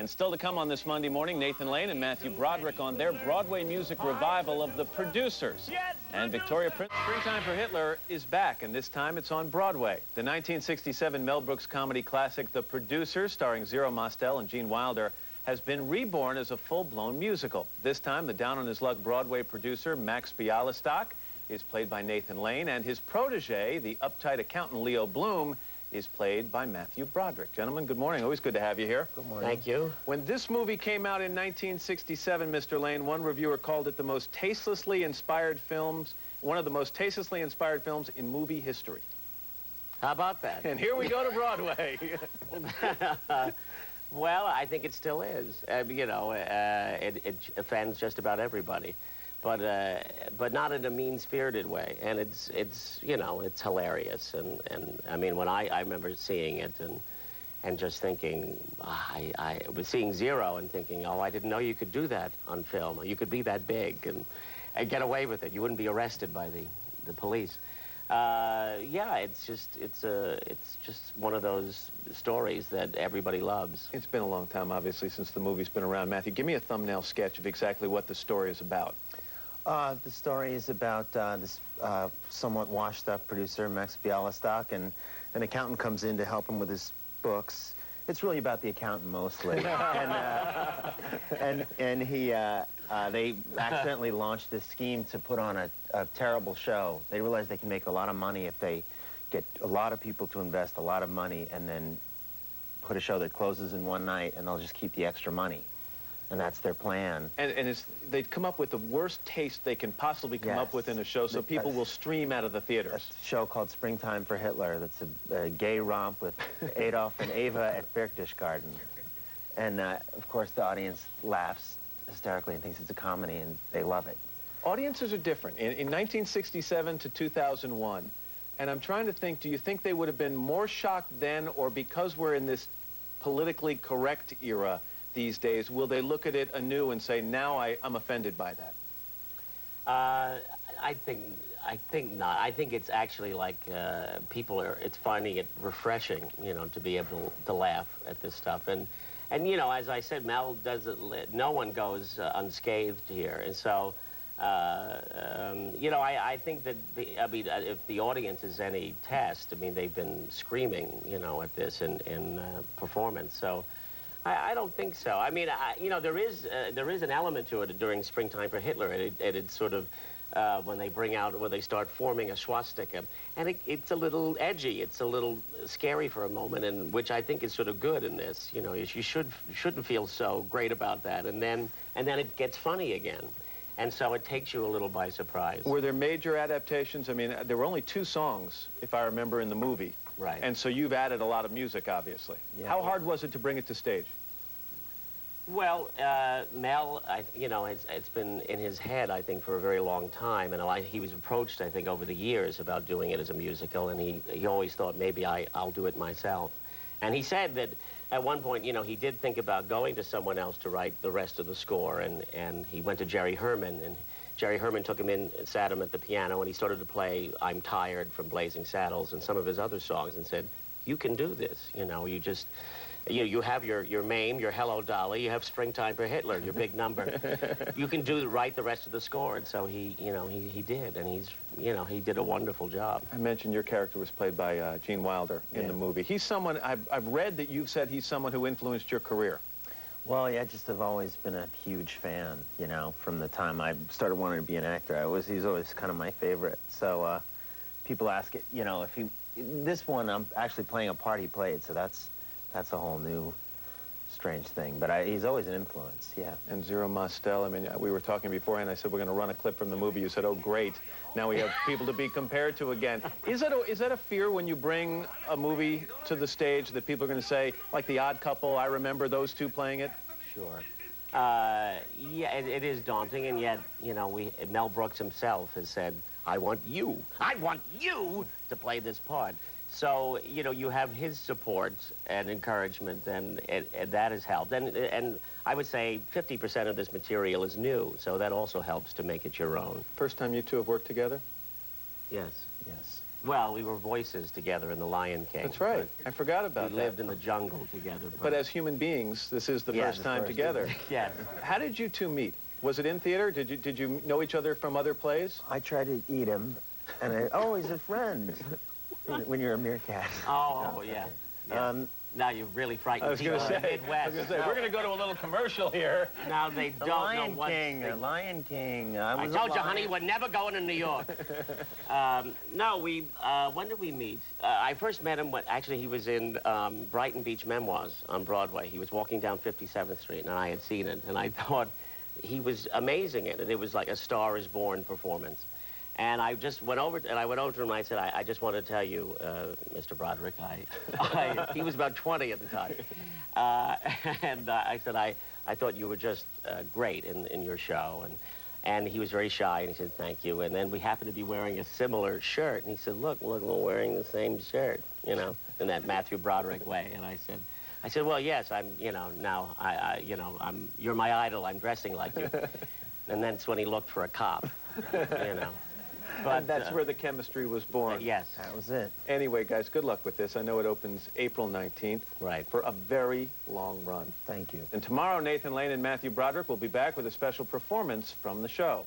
And still to come on this Monday morning, Nathan Lane and Matthew Broderick on their Broadway music revival of The Producers. And Victoria Prince, Springtime for Hitler is back, and this time it's on Broadway. The 1967 Mel Brooks comedy classic, The Producers, starring Zero Mostel and Gene Wilder, has been reborn as a full-blown musical. This time, the down-on-his-luck Broadway producer, Max Bialystock, is played by Nathan Lane, and his protege, the uptight accountant Leo Bloom, is played by Matthew Broderick. Gentlemen, good morning. Always good to have you here. Good morning. Thank you. When this movie came out in 1967, Mr. Lane, one reviewer called it the most tastelessly inspired films, one of the most tastelessly inspired films in movie history. How about that? And here we go to Broadway. Well, I think it still is. You know, it offends just about everybody, but not in a mean-spirited way. And it's you know, it's hilarious. And I mean, when I remember seeing it and just thinking, I was seeing Zero and thinking, oh, I didn't know you could do that on film. You could be that big and get away with it. You wouldn't be arrested by the police. Yeah, it's just one of those stories that everybody loves. It's been a long time, obviously, since the movie's been around. Matthew, give me a thumbnail sketch of exactly what the story is about. The story is about this somewhat washed-up producer, Max Bialystock, and an accountant comes in to help him with his books. It's really about the accountant mostly, and he. They accidentally launched this scheme to put on a terrible show. They realize they can make a lot of money if they get a lot of people to invest a lot of money and then put a show that closes in one night, and they'll just keep the extra money. And that's their plan. And they've come up with the worst taste they can possibly come up with in a show, so people will stream out of the theaters. A show called Springtime for Hitler. That's a gay romp with Adolf and Eva at Berchtesgaden. And, of course, the audience laughs hysterically and thinks it's a comedy, and they love it. Audiences are different. In 1967 to 2001, and I'm trying to think, do you think they would have been more shocked then, or because we're in this politically correct era these days, will they look at it anew and say, now I'm offended by that? I think not. I think it's actually like it's finding it refreshing, you know, to be able to laugh at this stuff. And you know, as I said, Mel does it, no one goes unscathed here. And so, you know, I think that, if the audience is any test, I mean, they've been screaming, you know, at this in performance. So I don't think so. I mean, you know, there is an element to it during Springtime for Hitler, and it's sort of, when they start forming a swastika. And it's a little edgy, it's a little scary for a moment, and which I think is sort of good in this. You know, you shouldn't feel so great about that, and then it gets funny again. And so it takes you a little by surprise. Were there major adaptations? I mean, there were only 2 songs, if I remember, in the movie. Right. And so you've added a lot of music, obviously. Yeah. How hard was it to bring it to stage? Well, Mel, you know, it's been in his head, I think, for a very long time, and he was approached, I think, over the years about doing it as a musical, and he always thought, maybe I'll do it myself. And he said that at one point, you know, he did think about going to someone else to write the rest of the score, and he went to Jerry Herman, and Jerry Herman took him in, sat him at the piano, and he started to play I'm Tired from Blazing Saddles and some of his other songs, and said, you can do this, you know, you have your Mame, your Hello Dolly, you have Springtime for Hitler, your big number. You can write the rest of the score, and so he did, and he did a wonderful job. I mentioned your character was played by Gene Wilder in the movie. He's someone, I've read that you've said he's someone who influenced your career. Well, yeah, I just have always been a huge fan, you know, from the time I started wanting to be an actor. He's always kind of my favorite. So people ask it, you know, this one I'm actually playing a part he played, so that's a whole new strange thing. But he's always an influence, yeah. And Zero Mostel, I mean, we were talking beforehand, I said we're going to run a clip from the movie. You said, oh, great. Now we have people to be compared to again. Is that a fear when you bring a movie to the stage that people are going to say, like The Odd Couple, I remember those 2 playing it? Sure. Yeah, it is daunting, and yet, you know, Mel Brooks himself has said, I want you to play this part. So, you know, you have his support and encouragement, and that has helped. And I would say 50% of this material is new, so that also helps to make it your own. First time you 2 have worked together? Yes. Yes. Well, we were voices together in The Lion King. That's right. I forgot about We that. lived in the jungle together. But as human beings, this is the first time together. Yes. How did you two meet? Was it in theater? Did you know each other from other plays? I try to eat him, and he's a friend when you're a meerkat. Oh, yeah. Yeah. Now you've really frightened I was going to people in the say, Midwest. we're going to go to a little commercial here. Now they The don't know Lion what... King, Lion King. I told you, honey, we're never going to New York. No, when did we meet? I first met him when, actually, he was in Brighton Beach Memoirs on Broadway. He was walking down 57th Street, and I had seen it, and I thought he was amazing in it. It was like a Star is Born performance. And I just went over, to him, and I said, I just want to tell you, Mr. Broderick, he was about 20 at the time. And I said, I thought you were just great in your show. And he was very shy, and he said, thank you. And then we happened to be wearing a similar shirt. And he said, look, we're wearing the same shirt, you know, in that Matthew Broderick way. And I said, well, yes, now you're my idol. I'm dressing like you. And that's when he looked for a cop, you know. But And that's where the chemistry was born. Yes. That was it. Anyway, guys, good luck with this. I know it opens April 19th. Right. For a very long run. Thank you. And tomorrow, Nathan Lane and Matthew Broderick will be back with a special performance from the show.